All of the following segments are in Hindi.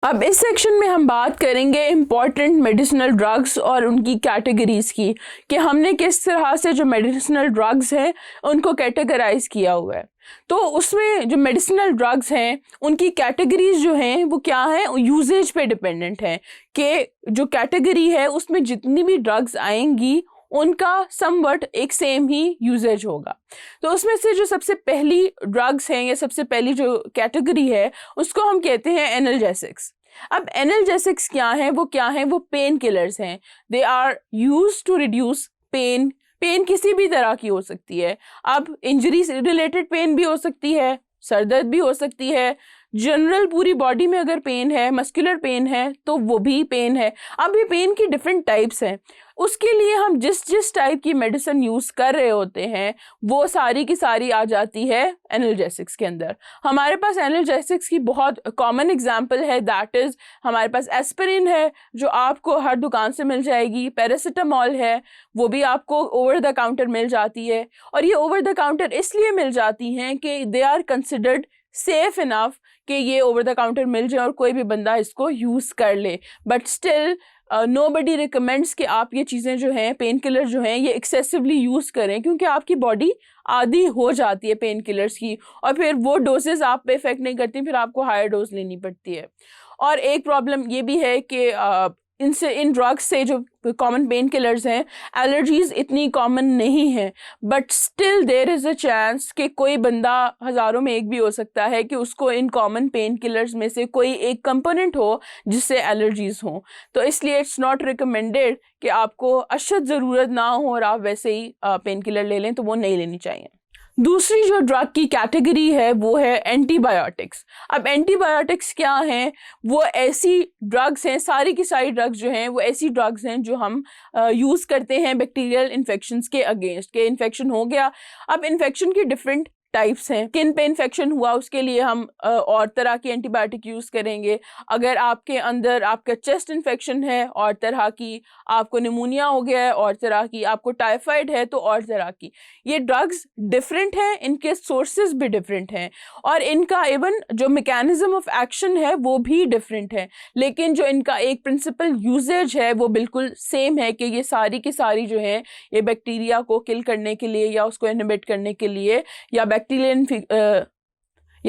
अब इस सेक्शन में हम बात करेंगे इम्पॉर्टेंट मेडिसिनल ड्रग्स और उनकी कैटेगरीज की, कि हमने किस तरह से जो मेडिसिनल ड्रग्स हैं उनको कैटेगराइज किया हुआ है। तो उसमें जो मेडिसिनल ड्रग्स हैं उनकी कैटेगरीज जो हैं वो क्या है, यूजेज पे डिपेंडेंट है, कि जो कैटेगरी है उसमें जितनी भी ड्रग्स आएंगी उनका समवट एक सेम ही यूजेज होगा। तो उसमें से जो सबसे पहली ड्रग्स हैं या सबसे पहली जो कैटेगरी है उसको हम कहते हैं एनाल्जेसिक्स। अब एनाल्जेसिक्स क्या है, वो पेन किलर्स हैं। They are used to reduce pain. Pain किसी भी तरह की हो सकती है। अब इंजरी से रिलेटेड पेन भी हो सकती है, सर दर्द भी हो सकती है, जनरल पूरी बॉडी में अगर पेन है, मस्कुलर पेन है तो वो भी पेन है। अब ये पेन की डिफरेंट टाइप्स हैं, उसके लिए हम जिस टाइप की मेडिसिन यूज़ कर रहे होते हैं वो सारी की सारी आ जाती है एनाल्जेसिक्स के अंदर। हमारे पास एनाल्जेसिक्स की बहुत कॉमन एग्जांपल है, दैट इज़ हमारे पास एस्पिरिन है जो आपको हर दुकान से मिल जाएगी, पैरासिटामॉल है वो भी आपको ओवर द काउंटर मिल जाती है। और ये ओवर द काउंटर इसलिए मिल जाती हैं कि they are considered safe enough कि ये ओवर द काउंटर मिल जाए और कोई भी बंदा इसको यूज़ कर ले। बट स्टिल नोबडी रिकमेंड्स कि आप ये चीज़ें जो हैं, पेन किलर जो हैं, ये एक्सेसिवली यूज़ करें, क्योंकि आपकी बॉडी आदी हो जाती है पेन किलर्स की और फिर वो डोजेस आप पे इफेक्ट नहीं करती, फिर आपको हायर डोज लेनी पड़ती है। और एक प्रॉब्लम ये भी है कि इन ड्रग्स से जो कॉमन पेन किलर्स हैं, एलर्जीज इतनी कॉमन नहीं है, but still there is a chance कि कोई बंदा, हज़ारों में एक भी हो सकता है कि उसको इन कॉमन पेन किलर्स में से कोई एक कंपोनेंट हो जिससे एलर्जीज हों। तो इसलिए इट्स नॉट रिकमेंडेड कि आपको अशद ज़रूरत ना हो और आप वैसे ही पेन किलर ले लें, तो वो नहीं लेनी चाहिए। दूसरी जो ड्रग की कैटेगरी है वो है एंटीबायोटिक्स। अब एंटीबायोटिक्स क्या हैं, वो ऐसी ड्रग्स हैं, सारी की सारी ड्रग्स जो हैं वो ऐसी ड्रग्स हैं जो हम यूज़ करते हैं बैक्टीरियल इन्फेक्शंस के अगेंस्ट, के इन्फेक्शन हो गया। अब इन्फेक्शन की डिफरेंट टाइप्स हैं। स्किन पे इन्फेक्शन हुआ उसके लिए हम और तरह की एंटीबायोटिक यूज़ करेंगे। अगर आपके अंदर आपका चेस्ट इन्फेक्शन है और तरह की, आपको निमोनिया हो गया है और तरह की, आपको टाइफाइड है तो और तरह की। ये ड्रग्स डिफरेंट हैं, इनके सोर्सेज भी डिफरेंट हैं और इनका इवन जो मैकेनिज्म ऑफ एक्शन है वो भी डिफरेंट है, लेकिन जो इनका एक प्रिंसिपल यूजेज है वो बिल्कुल सेम है कि ये सारी की सारी जो है ये बैक्टीरिया को किल करने के लिए या उसको इनहिबिट करने के लिए या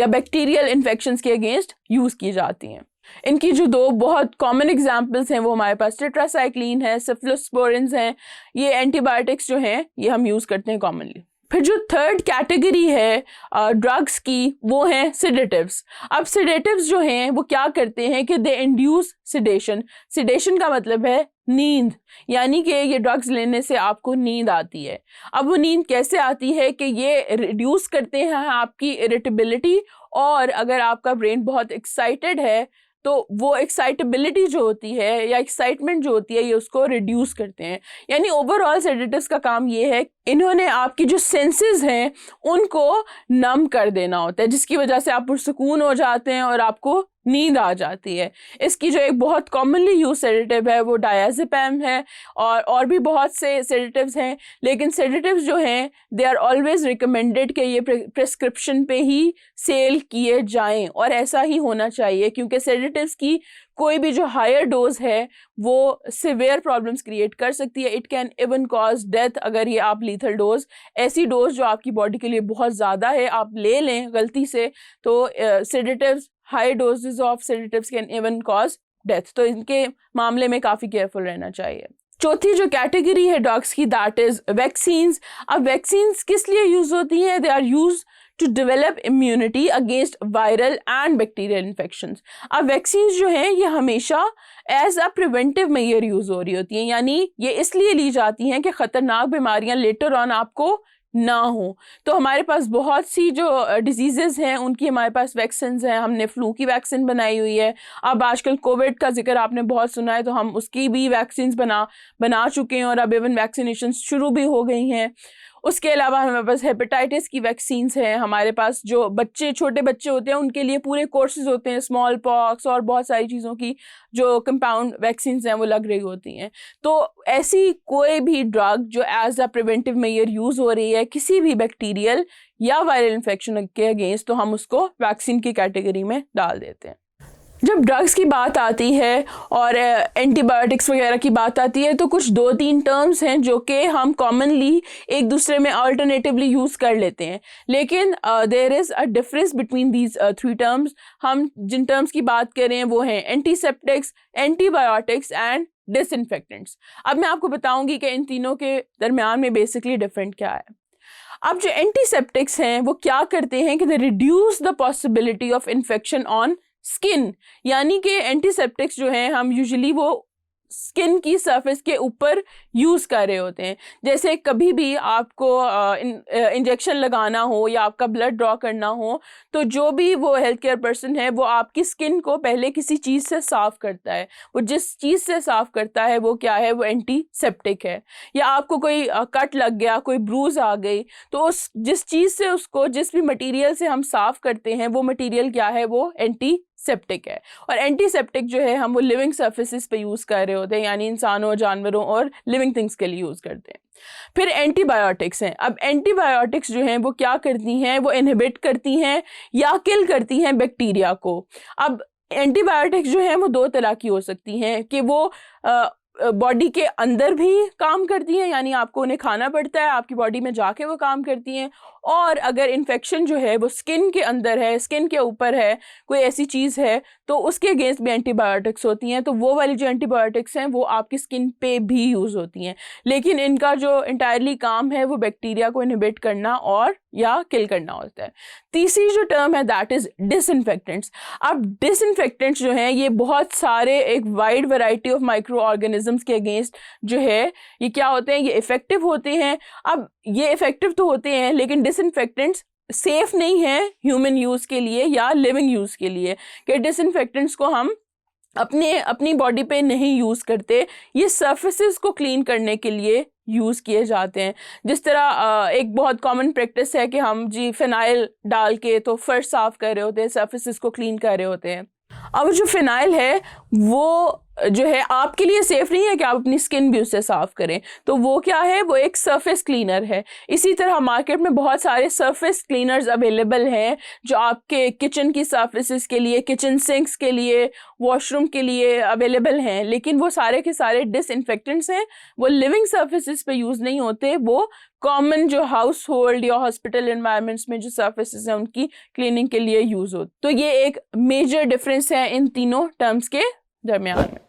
बैक्टीरियल इन्फेक्शंस के अगेंस्ट यूज़ की जाती हैं। इनकी जो दो बहुत कॉमन एग्जांपल्स हैं वो हमारे पास टेट्रासाइक्लिन है, सेफ्लोस्पोरिन्स हैं। ये एंटीबायोटिक्स जो हैं ये हम यूज़ करते हैं कॉमनली। फिर जो थर्ड कैटेगरी है ड्रग्स की वो हैं सिडेटिव्स। अब सिडेटिव्स जो हैं वो क्या करते हैं कि दे इंड्यूस सिडेशन। सिडेशन का मतलब है नींद, यानी कि ये ड्रग्स लेने से आपको नींद आती है। अब वो नींद कैसे आती है कि ये रिड्यूस करते हैं आपकी इरिटेबिलिटी, और अगर आपका ब्रेन बहुत एक्साइटेड है तो वो एक्साइटेबिलिटी जो होती है या एक्साइटमेंट जो होती है ये उसको रिड्यूस करते हैं। यानी ओवरऑल सेडेटिव्स का काम ये है, इन्होंने आपकी जो सेंसेस हैं उनको नम कर देना होता है, जिसकी वजह से आप पुरसुकून हो जाते हैं और आपको नींद आ जाती है। इसकी जो एक बहुत कॉमनली यूज सेडेटिव है वो डायज़ेपम है, और भी बहुत से सेडेटिव्स हैं, लेकिन सेडेटिव्स जो हैं दे आर ऑलवेज रिकमेंडेड कि ये प्रिस्क्रिप्शन पे ही सेल किए जाएं, और ऐसा ही होना चाहिए, क्योंकि सेडेटिव्स की कोई भी जो हायर डोज है वो सिवियर प्रॉब्लम्स क्रिएट कर सकती है। It can even cause death अगर ये आप लीथल डोज, ऐसी डोज जो आपकी बॉडी के लिए बहुत ज़्यादा है, आप ले लें गलती से, तो sedatives, high doses of sedatives can even cause death. तो इनके मामले में काफ़ी केयरफुल रहना चाहिए। चौथी जो कैटेगरी है ड्रग्स की, दैट इज़ वैक्सीन्स। अब वैक्सीन्स किस लिए यूज़ होती हैं? They are use to develop immunity against viral and bacterial infections. अब वैक्सीन्स जो हैं ये हमेशा as a preventive measure use हो रही होती हैं, यानी ये इसलिए ली जाती हैं कि ख़तरनाक बीमारियां लेटर ऑन आपको ना हो। तो हमारे पास बहुत सी जो डिजीज़ेज़ हैं उनकी हमारे पास वैक्सीन्स हैं। हमने फ्लू की वैक्सीन बनाई हुई है। अब आजकल कोविड का जिक्र आपने बहुत सुना है, तो हम उसकी भी वैक्सीन्स बना चुके हैं और अब इवन वैक्सीनेशन शुरू भी हो गई हैं। उसके अलावा हमारे पास हेपेटाइटिस की वैक्सीन्स हैं। हमारे पास जो छोटे बच्चे होते हैं उनके लिए पूरे कोर्सेज होते हैं, स्मॉल पॉक्स और बहुत सारी चीज़ों की जो कंपाउंड वैक्सीन्स हैं वो लग रही होती हैं। तो ऐसी कोई भी ड्रग जो as a preventive measure use हो रही है किसी भी बैक्टीरियल या वायरल इन्फेक्शन के अगेंस्ट, तो हम उसको वैक्सीन की कैटेगरी में डाल देते हैं। जब ड्रग्स की बात आती है और एंटीबायोटिक्स वगैरह की बात आती है तो कुछ 2-3 टर्म्स हैं जो कि हम कॉमनली एक दूसरे में अल्टरनेटिवली यूज़ कर लेते हैं, लेकिन there is a difference between these 3 terms. हम जिन टर्म्स की बात कर रहे हैं वो हैं एंटीसेप्टिक्स, एंटीबायोटिक्स एंड डिसइंफेक्टेंट्स। अब मैं आपको बताऊंगी कि इन तीनों के दरमियान में बेसिकली डिफरेंट क्या है। अब जो एंटीसेप्टिक्स हैं वो क्या करते हैं कि they reduce the possibility of infection on skin, यानी कि एंटीसेप्टिक्स जो हैं हम यूजुअली वो स्किन की सरफेस के ऊपर यूज़ कर रहे होते हैं। जैसे कभी भी आपको इंजेक्शन लगाना हो या आपका ब्लड ड्रॉ करना हो तो जो भी वो हेल्थ केयर पर्सन है वो आपकी स्किन को पहले किसी चीज़ से साफ़ करता है। वो जिस चीज़ से साफ़ करता है वो क्या है, वो एंटीसेप्टिक है। या आपको कोई कट लग गया, कोई ब्रूज आ गई, तो उस जिस चीज़ से उसको, जिस भी मटेरियल से हम साफ़ करते हैं वो मटेरियल क्या है, वो एंटीसेप्टिक है। और एंटीसेप्टिक जो है हम वो लिविंग सर्फेसिस पे यूज़ कर रहे होते हैं, यानी इंसानों, जानवरों और लिविंग थिंग्स के लिए यूज़ करते हैं। फिर एंटीबायोटिक्स हैं। अब एंटीबायोटिक्स जो हैं वो क्या करती हैं, वो इनहिबिट करती हैं या किल करती हैं बैक्टीरिया को। अब एंटीबायोटिक्स जो हैं वो 2 तरह की हो सकती हैं कि वो बॉडी के अंदर भी काम करती हैं, यानी आपको उन्हें खाना पड़ता है, आपकी बॉडी में जाके वो काम करती हैं। और अगर इन्फेक्शन जो है वो स्किन के अंदर है, स्किन के ऊपर है, कोई ऐसी चीज़ है, तो उसके अगेंस्ट भी एंटीबायोटिक्स होती हैं। तो वो वाली जो एंटीबायोटिक्स हैं वो आपकी स्किन पे भी यूज़ होती हैं, लेकिन इनका जो इंटायरली काम है वो बैक्टीरिया को इनहिबिट करना और या किल करना होता है। तीसरी जो टर्म है दैट इज़ डिसइंफेक्टेंट्स। अब डिसइंफेक्टेंट्स जो हैं ये बहुत सारे, एक wide variety of micro organisms के अगेंस्ट जो है ये क्या होते हैं, ये इफ़ेक्टिव होते हैं। अब ये इफ़ेक्टिव तो होते हैं लेकिन डिसइंफेक्टेंट्स सेफ़ नहीं है ह्यूमन यूज़ के लिए या लिविंग यूज़ के लिए, कि डिसइंफेक्टेंट्स को हम अपनी बॉडी पे नहीं यूज़ करते, ये सर्फेसिस को क्लीन करने के लिए यूज़ किए जाते हैं। जिस तरह एक बहुत कॉमन प्रैक्टिस है कि हम जी फिनाइल डाल के तो फर्श साफ़ कर रहे होते हैं, सर्फेसिस को क्लीन कर रहे होते हैं। अब जो फिनाइल है वो जो है आपके लिए सेफ़ नहीं है कि आप अपनी स्किन भी उससे साफ़ करें, तो वो क्या है, वो एक सरफेस क्लीनर है। इसी तरह मार्केट में बहुत सारे सरफेस क्लीनर्स अवेलेबल हैं जो आपके किचन की सरफेसेस के लिए, किचन सिंक्स के लिए, वॉशरूम के लिए अवेलेबल हैं, लेकिन वो सारे के सारे डिसइंफेक्टेंट्स हैं। वो लिविंग सरफेसेस पे यूज़ नहीं होते, वो कॉमन जो हाउस होल्ड या हॉस्पिटल एनवायरनमेंट्स में जो सर्फेसेस हैं उनकी क्लीनिंग के लिए यूज़ होते। तो ये एक मेजर डिफरेंस है इन तीनों टर्म्स के दरमियान में।